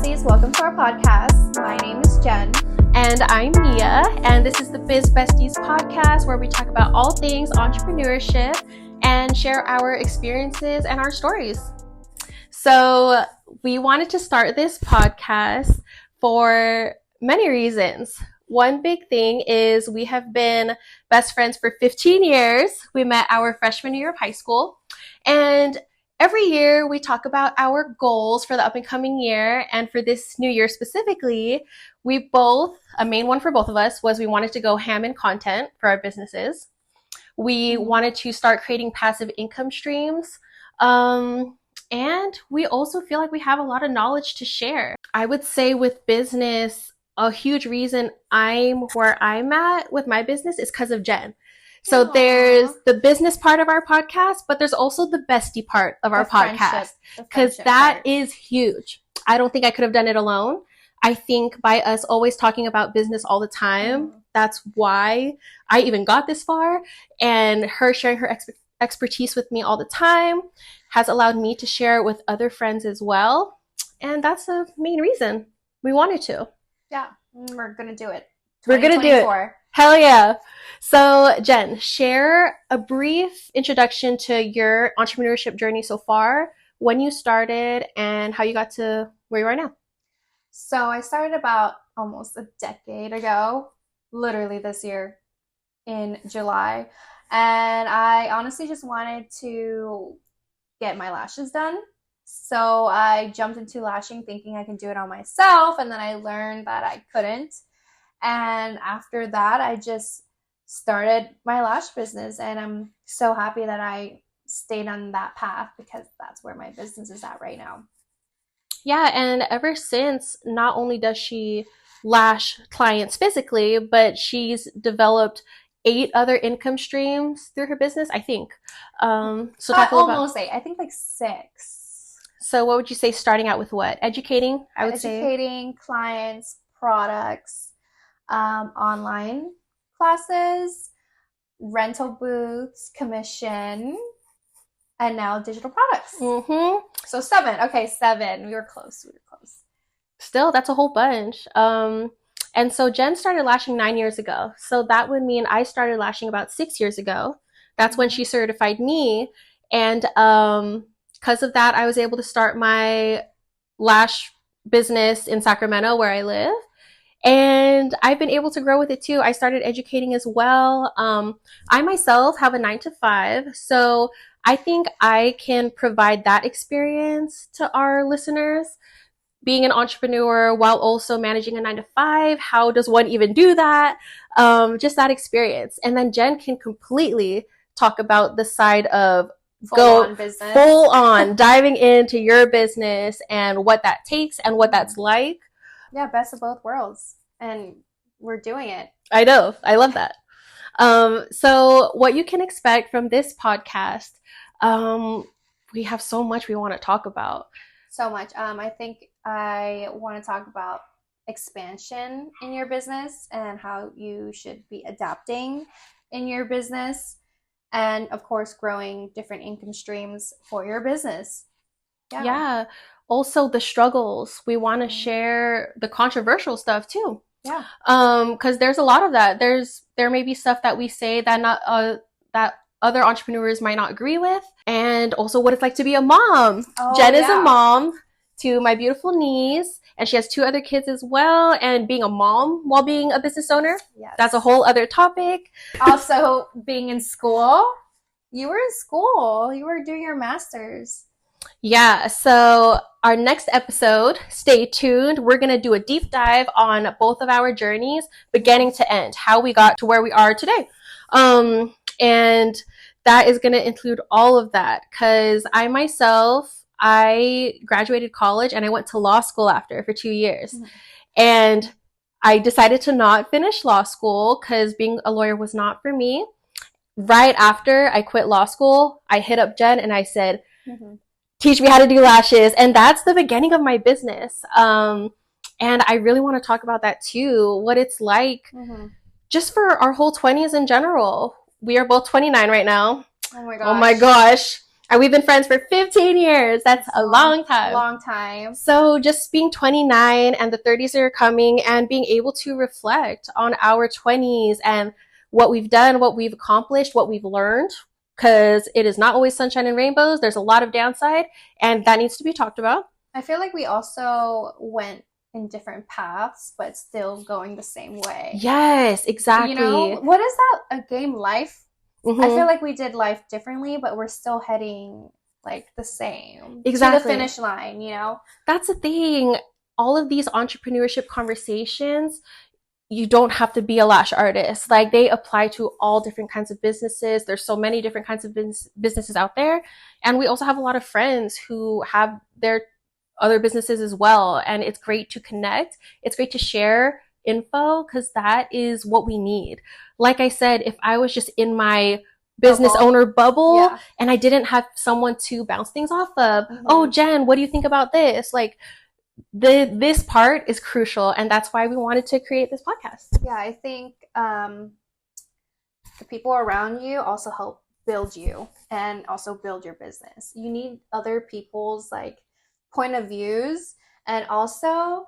Besties, welcome to our podcast. My name is Jen. And I'm Mia, and this is the Biz Besties Podcast, where we talk about all things entrepreneurship and share our experiences and our stories. So we wanted to start this podcast for many reasons. One big thing is we have been best friends for 15 years. We met our freshman year of high school, and every year we talk about our goals for the up and coming year. And for this new year specifically, a main one for both of us was we wanted to go ham in content for our businesses. We wanted to start creating passive income streams. And we also feel like we have a lot of knowledge to share. I would say with business, a huge reason I'm where I'm at with my business is because of Jen. So there's the business part of our podcast, but there's also the bestie part of our podcast, because that is huge. I don't think I could have done it alone. I think by us always talking about business all the time, that's why I even got this far. And her sharing her expertise with me all the time has allowed me to share with other friends as well. And that's the main reason we wanted to. Yeah, we're going to do it. We're going to do it. Hell yeah. So Jen, share a brief introduction to your entrepreneurship journey so far, when you started and how you got to where you are now. So I started about almost a decade ago, literally this year in July. And I honestly just wanted to get my lashes done. So I jumped into lashing thinking I can do it on myself. And then I learned that I couldn't. And after that, I just started my lash business, and I'm so happy that I stayed on that path because that's where my business is at right now. Yeah, and ever since, not only does she lash clients physically, but she's developed 8 other income streams through her business, I think. So talk almost 8. I think like 6. So what would you say, starting out with what? Educating, I would say. Educating clients, products, online classes, rental booths, commission, and now digital products. So 7. Okay, 7. We were close. Still, that's a whole bunch. And so Jen started lashing 9 years ago. So that would mean I started lashing about 6 years ago. That's when she certified me. And because of that, I was able to start my lash business in Sacramento, where I live. And I've been able to grow with it too. I started educating as well. I myself have a 9-to-5, so I think I can provide that experience to our listeners. Being an entrepreneur while also managing a 9-to-5, how does one even do that? Just that experience. And then Jen can completely talk about the side of full on diving into your business and what that takes and what that's like. Yeah, best of both worlds. And we're doing it. I know. I love that. So what you can expect from this podcast, we have so much we want to talk about. So much. I think I want to talk about expansion in your business and how you should be adapting in your business. And of course, growing different income streams for your business. Yeah. Also the struggles. We want to share the controversial stuff too. Yeah. Because there's a lot of that. There may be stuff that we say that that other entrepreneurs might not agree with, and also what it's like to be a mom. Jen is a mom to my beautiful niece, and she has 2 other kids as well. And being a mom while being a business owner, that's a whole other topic. Also, being in school. You were in school. You were doing your master's. Yeah, so our next episode, stay tuned. We're going to do a deep dive on both of our journeys, beginning to end, how we got to where we are today. And that is going to include all of that, because I graduated college and I went to law school after for 2 years. And I decided to not finish law school because being a lawyer was not for me. Right after I quit law school, I hit up Jen and I said, teach me how to do lashes. And that's the beginning of my business. And I really want to talk about that too, what it's like just for our whole 20s in general. We are both 29 right now. Oh my gosh. Oh my gosh. And we've been friends for 15 years. That's a long time. Long time. So just being 29 and the 30s are coming and being able to reflect on our 20s and what we've done, what we've accomplished, what we've learned, because it is not always sunshine and rainbows. There's a lot of downside, and that needs to be talked about. I feel like we also went in different paths, but still going the same way. Yes, exactly. You know, what is that? A game, life? Mm-hmm. I feel like we did life differently, but we're still heading like the same. Exactly. To the finish line, you know? That's the thing. All of these entrepreneurship conversations, you don't have to be a lash artist. Like, they apply to all different kinds of businesses. There's so many different kinds of businesses out there. And we also have a lot of friends who have their other businesses as well. And it's great to connect. It's great to share info, because that is what we need. Like I said, if I was just in my business owner bubble and I didn't have someone to bounce things off of, oh, Jen, what do you think about this? Like, this part is crucial, and that's why we wanted to create this podcast. Yeah, I think the people around you also help build you and also build your business. You need other people's like point of views and also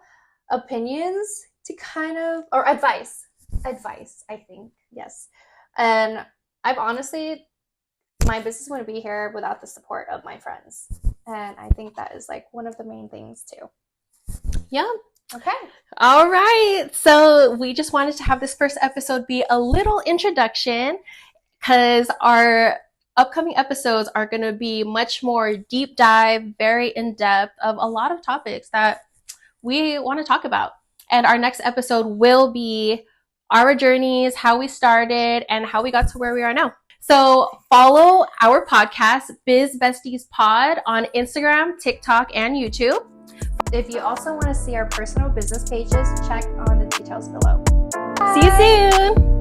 opinions to kind of, or advice, I think, yes. And I've honestly, my business wouldn't be here without the support of my friends. And I think that is like one of the main things too. Yeah. Okay. All right. So we just wanted to have this first episode be a little introduction, because our upcoming episodes are going to be much more deep dive, very in-depth of a lot of topics that we want to talk about. And our next episode will be our journeys, how we started, and how we got to where we are now. So follow our podcast, Biz Besties Pod, on Instagram, TikTok, and YouTube. If you also want to see our personal business pages, check on the details below. See you soon.